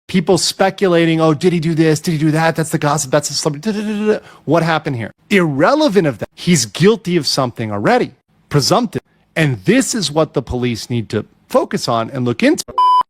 people speculating, oh, did he do this? Did he do that? That's the gossip. That's the celebrity. What happened here? Irrelevant of that. He's guilty of something already. Presumptive. And this is what the police need to focus on and look into.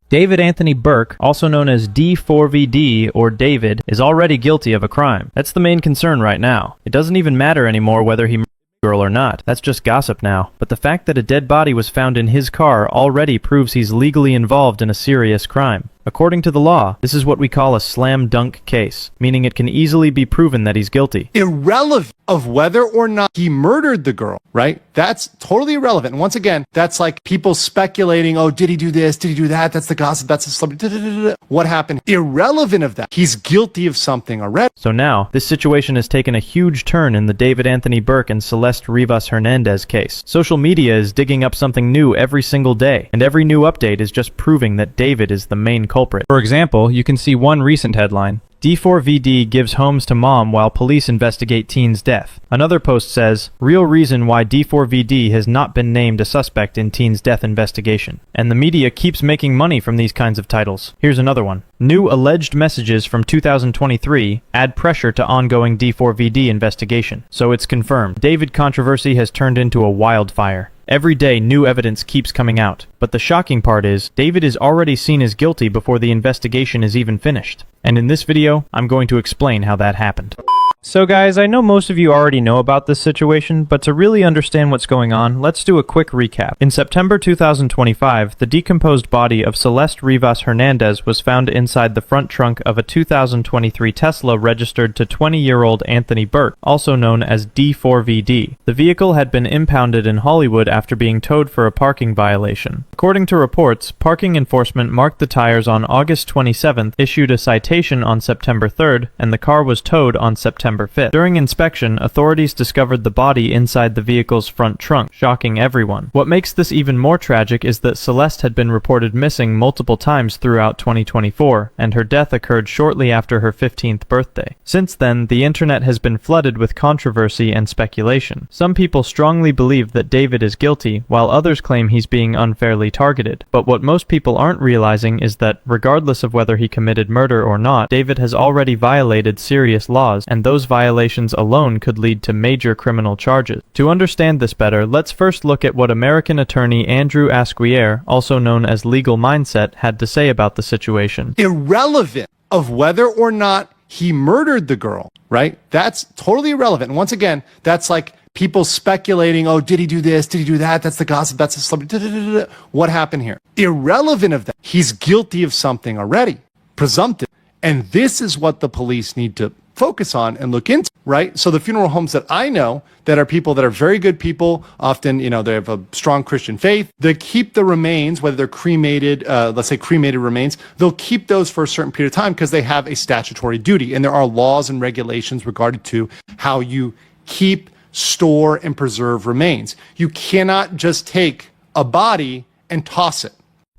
David Anthony Burke, also known as D4vd or David, is already guilty of a crime. That's the main concern right now. It doesn't even matter anymore whether he murdered the girl or not. That's just gossip now. But the fact that a dead body was found in his car already proves he's legally involved in a serious crime. According to the law, this is what we call a slam dunk case, meaning it can easily be proven that he's guilty. Irrelevant of whether or not he murdered the girl, right? That's totally irrelevant. And once again, that's like people speculating, oh, did he do this? Did he do that? That's the gossip. That's the celebrity. What happened? Irrelevant of that. He's guilty of something already. So now, this situation has taken a huge turn in the David Anthony Burke and Celeste Rivas Hernandez case. Social media is digging up something new every single day, and every new update is just proving that David is the main culprit. For example, you can see one recent headline. D4vd gives homes to mom while police investigate teen's death. Another post says, real reason why D4vd has not been named a suspect in teen's death investigation. And the media keeps making money from these kinds of titles. Here's another one. New alleged messages from 2023 add pressure to ongoing D4vd investigation. So it's confirmed. David controversy has turned into a wildfire. Every day, new evidence keeps coming out. But the shocking part is, David is already seen as guilty before the investigation is even finished. And in this video, I'm going to explain how that happened. So guys, I know most of you already know about this situation, but to really understand what's going on, let's do a quick recap. In September 2025, the decomposed body of Celeste Rivas Hernandez was found inside the front trunk of a 2023 Tesla registered to 20-year-old Anthony Burke, also known as D4vd. The vehicle had been impounded in Hollywood after being towed for a parking violation. According to reports, parking enforcement marked the tires on August 27th, issued a citation on September 3rd, and the car was towed on September 5th. During inspection, authorities discovered the body inside the vehicle's front trunk, shocking everyone. What makes this even more tragic is that Celeste had been reported missing multiple times throughout 2024, and her death occurred shortly after her 15th birthday. Since then, the internet has been flooded with controversy and speculation. Some people strongly believe that David is guilty, while others claim he's being unfairly targeted. But what most people aren't realizing is that, regardless of whether he committed murder or not, David has already violated serious laws, and those violations alone could lead to major criminal charges. To understand this better, let's first look at what American attorney Andrew Asquier, also known as Legal Mindset, had to say about the situation. Irrelevant of whether or not he murdered the girl, right? That's totally irrelevant. And once again, that's like people speculating, oh, did he do this? Did he do that? That's the gossip. That's the celebrity. What happened here? Irrelevant of that. He's guilty of something already. Presumptive. And this is what the police need to focus on and look into, right? So the funeral homes that I know that are people that are very good people, often, you know, they have a strong Christian faith, they keep the remains, whether they're cremated, let's say cremated remains, they'll keep those for a certain period of time because they have a statutory duty. And there are laws and regulations regarding to how you keep, store, and preserve remains. You cannot just take a body and toss it.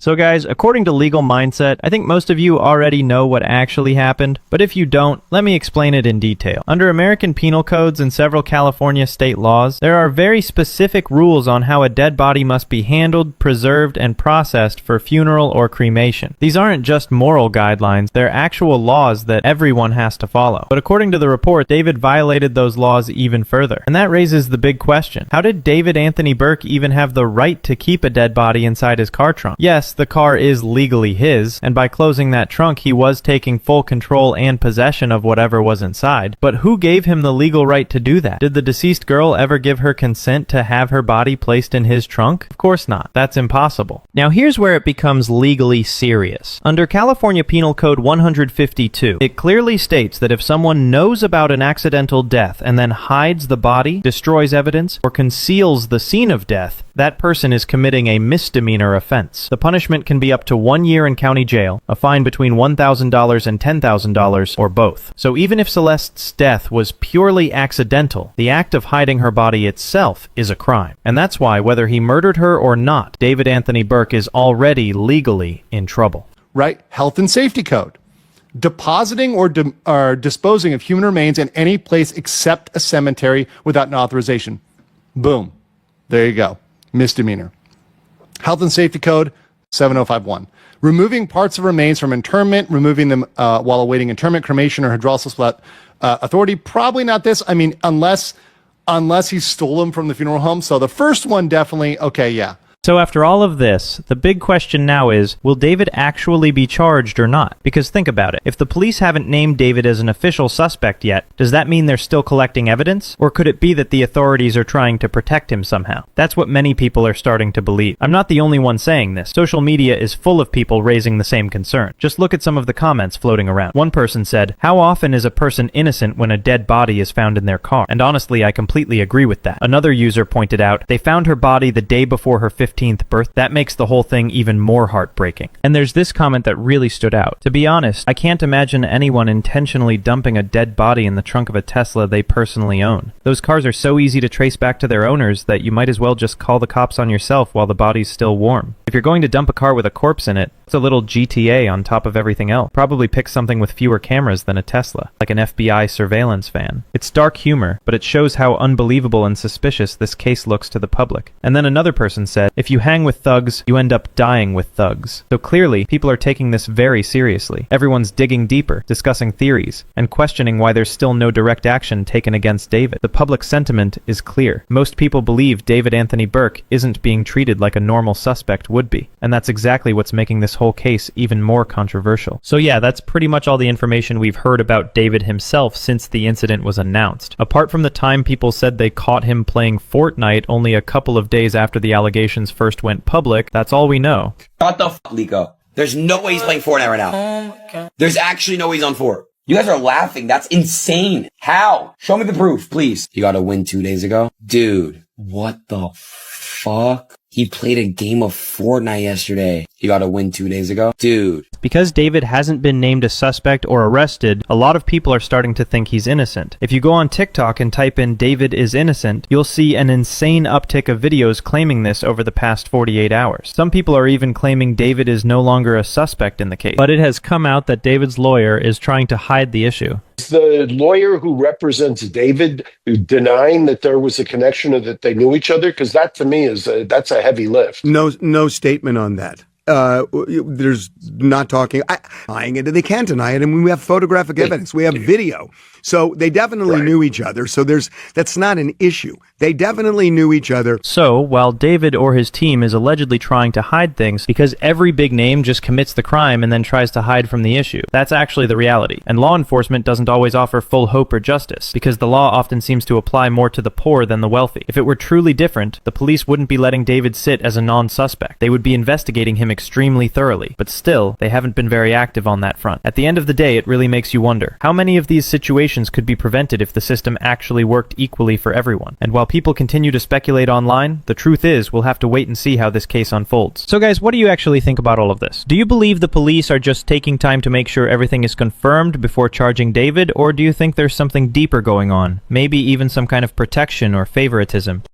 So guys, according to Legal Mindset, I think most of you already know what actually happened, but if you don't, let me explain it in detail. Under American penal codes and several California state laws, there are very specific rules on how a dead body must be handled, preserved, and processed for funeral or cremation. These aren't just moral guidelines, they're actual laws that everyone has to follow. But according to the report, David violated those laws even further. And that raises the big question. How did David Anthony Burke even have the right to keep a dead body inside his car trunk? Yes, the car is legally his, and by closing that trunk, he was taking full control and possession of whatever was inside. But who gave him the legal right to do that? Did the deceased girl ever give her consent to have her body placed in his trunk? Of course not. That's impossible. Now here's where it becomes legally serious. Under California Penal Code 152, it clearly states that if someone knows about an accidental death and then hides the body, destroys evidence, or conceals the scene of death, that person is committing a misdemeanor offense. The punishment can be up to 1 year in county jail, a fine between $1,000 and $10,000, or both. So even if Celeste's death was purely accidental, the act of hiding her body itself is a crime. And that's why, whether he murdered her or not, David Anthony Burke is already legally in trouble. Right? Health and safety code. Depositing or disposing of human remains in any place except a cemetery without an authorization. Boom. There you go. Misdemeanor. Health and Safety Code 7051. removing parts of remains from interment, removing them while awaiting interment, cremation, or hydrolysis without authority. Probably not this. I mean, unless he stole them from the funeral home. So the first one, definitely, okay, yeah. So after all of this, the big question now is, will David actually be charged or not? Because think about it. If the police haven't named David as an official suspect yet, does that mean they're still collecting evidence? Or could it be that the authorities are trying to protect him somehow? That's what many people are starting to believe. I'm not the only one saying this. Social media is full of people raising the same concern. Just look at some of the comments floating around. One person said, "How often is a person innocent when a dead body is found in their car?" And honestly, I completely agree with that. Another user pointed out, "They found her body the day before her 15th birthday. That makes the whole thing even more heartbreaking." And there's this comment that really stood out. "To be honest, I can't imagine anyone intentionally dumping a dead body in the trunk of a Tesla they personally own. Those cars are so easy to trace back to their owners that you might as well just call the cops on yourself while the body's still warm. If you're going to dump a car with a corpse in it, it's a little GTA on top of everything else. Probably pick something with fewer cameras than a Tesla, like an FBI surveillance van." It's dark humor, but it shows how unbelievable and suspicious this case looks to the public. And then another person said, "If you hang with thugs, you end up dying with thugs." So clearly, people are taking this very seriously. Everyone's digging deeper, discussing theories, and questioning why there's still no direct action taken against David. The public sentiment is clear. Most people believe David Anthony Burke isn't being treated like a normal suspect would be, and that's exactly what's making this whole case even more controversial. So yeah, that's pretty much all the information we've heard about David himself since the incident was announced. Apart from the time people said they caught him playing Fortnite only a couple of days after the allegations first went public, that's all we know. What the f***, Lico? There's no way he's playing Fortnite right now. There's actually no way he's on Fort. You guys are laughing. That's insane. How? Show me the proof, please. You got a win 2 days ago? Dude, what the fuck? He played a game of Fortnite yesterday. You got a win 2 days ago? Dude. Because David hasn't been named a suspect or arrested, a lot of people are starting to think he's innocent. If you go on TikTok and type in "David is innocent," you'll see an insane uptick of videos claiming this over the past 48 hours. Some people are even claiming David is no longer a suspect in the case. But it has come out that David's lawyer is trying to hide the issue. The lawyer who represents David denying that there was a connection or that they knew each other? Because that to me is that's a heavy lift. No statement on that. There's not talking, denying it. They can't deny it. I mean, we have photographic evidence. We have video. So they definitely knew each other. So that's not an issue. They definitely knew each other. So, while David or his team is allegedly trying to hide things because every big name just commits the crime and then tries to hide from the issue, that's actually the reality. And law enforcement doesn't always offer full hope or justice because the law often seems to apply more to the poor than the wealthy. If it were truly different, the police wouldn't be letting David sit as a non-suspect. They would be investigating him extremely thoroughly. But still, they haven't been very active on that front. At the end of the day, it really makes you wonder, how many of these situations could be prevented if the system actually worked equally for everyone? And while people continue to speculate online, the truth is we'll have to wait and see how this case unfolds. So guys, what do you actually think about all of this? Do you believe the police are just taking time to make sure everything is confirmed before charging David, or do you think there's something deeper going on? Maybe even some kind of protection or favoritism?